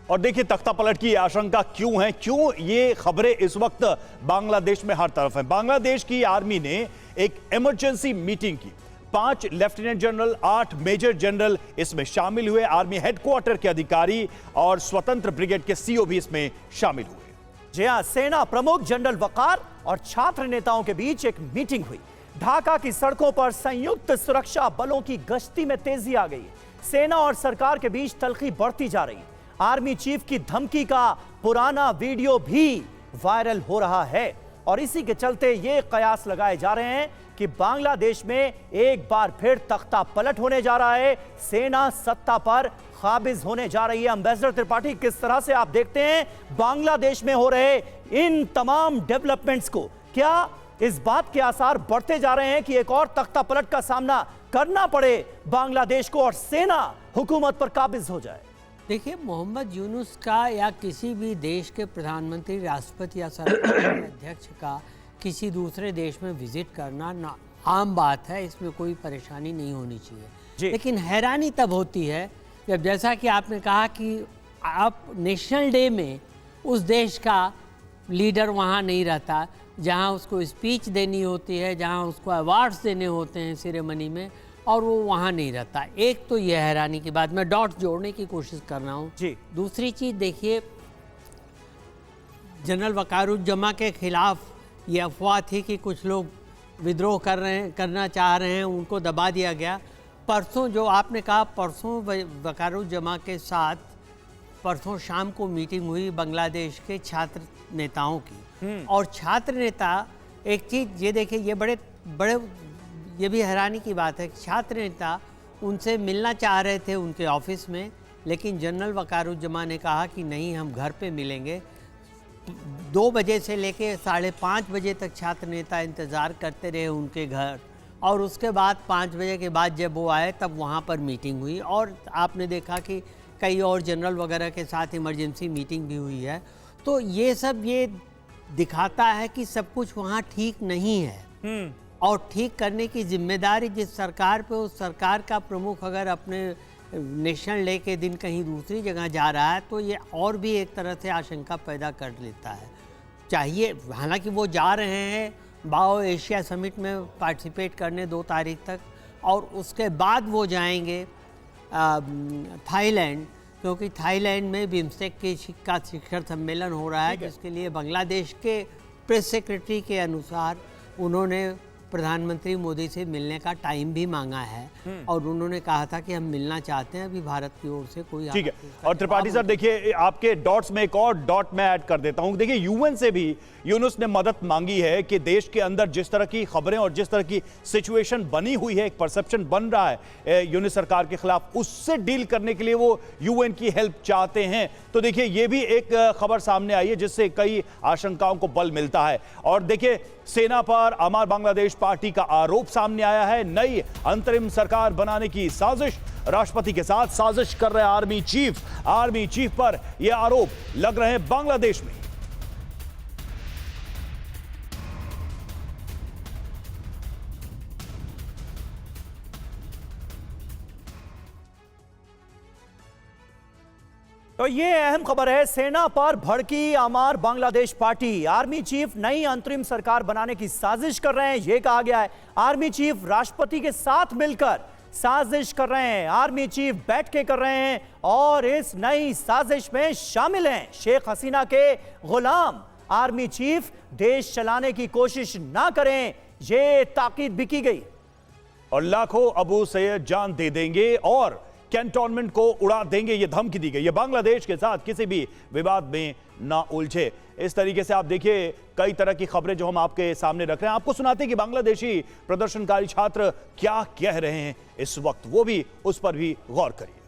और देखिए तख्ता पलट की आशंका क्यों है, क्यों ये खबरें इस वक्त बांग्लादेश में हर तरफ हैं। बांग्लादेश की आर्मी ने एक इमरजेंसी मीटिंग की। 5 लेफ्टिनेंट जनरल, 8 मेजर जनरल इसमें शामिल हुए। आर्मी हेडक्वार्टर के अधिकारी और स्वतंत्र ब्रिगेड के सीओ भी इसमें शामिल हुए। जी हां, सेना प्रमुख जनरल वकार और छात्र नेताओं के बीच एक मीटिंग हुई। ढाका की सड़कों पर संयुक्त सुरक्षा बलों की गश्ती में तेजी आ गई। सेना और सरकार के बीच तल्खी बढ़ती जा रही है। आर्मी चीफ की धमकी का पुराना वीडियो भी वायरल हो रहा है और इसी के चलते ये कयास लगाए जा रहे हैं कि बांग्लादेश में एक बार फिर तख्ता पलट होने जा रहा है, सेना सत्ता पर काबिज होने जा रही है। एम्बेसडर त्रिपाठी, किस तरह से आप देखते हैं बांग्लादेश में हो रहे इन तमाम डेवलपमेंट्स को? क्या इस बात के आसार बढ़ते जा रहे हैं कि एक और तख्ता पलट का सामना करना पड़े बांग्लादेश को और सेना हुकूमत पर काबिज हो जाए? देखिए, मोहम्मद यूनुस का या किसी भी देश के प्रधानमंत्री, राष्ट्रपति या सरकार के अध्यक्ष का किसी दूसरे देश में विजिट करना ना आम बात है, इसमें कोई परेशानी नहीं होनी चाहिए। लेकिन हैरानी तब होती है जब, जैसा कि आपने कहा कि आप नेशनल डे में उस देश का लीडर वहाँ नहीं रहता, जहाँ उसको स्पीच देनी होती है, जहाँ उसको अवार्ड्स देने होते हैं सेरेमनी में, और वो वहाँ नहीं रहता। एक तो ये हैरानी की बात, मैं डॉट्स जोड़ने की कोशिश कर रहा हूँ जी। दूसरी चीज़ देखिए, जनरल वकारुज्जमा के खिलाफ ये अफवाह थी कि कुछ लोग विद्रोह करना चाह रहे हैं, उनको दबा दिया गया। परसों जो आपने कहा, परसों वकारुज्जमा के साथ परसों शाम को मीटिंग हुई बांग्लादेश के छात्र नेताओं की। और छात्र नेता, एक चीज़ ये देखिए, ये बड़े ये भी हैरानी की बात है, छात्र नेता उनसे मिलना चाह रहे थे उनके ऑफिस में, लेकिन जनरल वकारुज्जमा ने कहा कि नहीं, हम घर पे मिलेंगे। 2 बजे से लेके 5:30 बजे तक छात्र नेता इंतज़ार करते रहे उनके घर, और उसके बाद 5 बजे के बाद जब वो आए तब वहाँ पर मीटिंग हुई। और आपने देखा कि कई और जनरल वगैरह के साथ इमरजेंसी मीटिंग भी हुई है। तो ये सब ये दिखाता है कि सब कुछ वहाँ ठीक नहीं है, और ठीक करने की जिम्मेदारी जिस सरकार पे, उस सरकार का प्रमुख अगर अपने नेशनल डे के दिन कहीं दूसरी जगह जा रहा है तो ये और भी एक तरह से आशंका पैदा कर लेता है। चाहिए, हालांकि वो जा रहे हैं बाओ एशिया समिट में पार्टिसिपेट करने 2 तारीख तक, और उसके बाद वो जाएंगे थाईलैंड, क्योंकि थाईलैंड में बिम्स्टेक का शिखर सम्मेलन हो रहा है, जिसके लिए बांग्लादेश के प्रेस सेक्रेटरी के अनुसार उन्होंने प्रधानमंत्री मोदी से मिलने का टाइम भी मांगा है, और उन्होंने कहा था कि हम मिलना चाहते हैं, अभी भारत की ओर से कोई। ठीक है। और त्रिपाठी सर, देखिए आपके डॉट्स में एक और डॉट मैं ऐड कर देता हूं। देखिए, यूएन से भी यूनुस ने मदद मांगी है कि देश के अंदर जिस तरह की खबरें और जिस तरह की सिचुएशन बनी हुई है, एक परसेप्शन बन रहा है यूनुस सरकार के खिलाफ, उससे डील करने के लिए वो यूएन की हेल्प चाहते हैं। तो देखिए, ये भी एक खबर सामने आई है जिससे कई आशंकाओं को बल मिलता है। और देखिए, सेना पर अमर बांग्लादेश पार्टी का आरोप सामने आया है, नई अंतरिम सरकार बनाने की साजिश, राष्ट्रपति के साथ साजिश कर रहे आर्मी चीफ पर यह आरोप लग रहे हैं बांग्लादेश में। तो ये अहम खबर है, सेना पर भड़की अमर बांग्लादेश पार्टी। आर्मी चीफ नई अंतरिम सरकार बनाने की साजिश कर रहे हैं, यह कहा गया है। आर्मी चीफ राष्ट्रपति के साथ मिलकर साजिश कर रहे हैं, आर्मी चीफ बैठ के कर रहे हैं, और इस नई साजिश में शामिल हैं शेख हसीना के गुलाम। आर्मी चीफ देश चलाने की कोशिश ना करें, यह ताकीद भी की गई। और लाखों अबू सैयद जान दे देंगे और कैंटोनमेंट को उड़ा देंगे, ये धमकी दी गई। ये बांग्लादेश के साथ किसी भी विवाद में ना उलझे, इस तरीके से आप देखिए कई तरह की खबरें जो हम आपके सामने रख रहे हैं। आपको सुनाते हैं कि बांग्लादेशी प्रदर्शनकारी छात्र क्या कह रहे हैं इस वक्त, वो भी उस पर भी गौर करिए।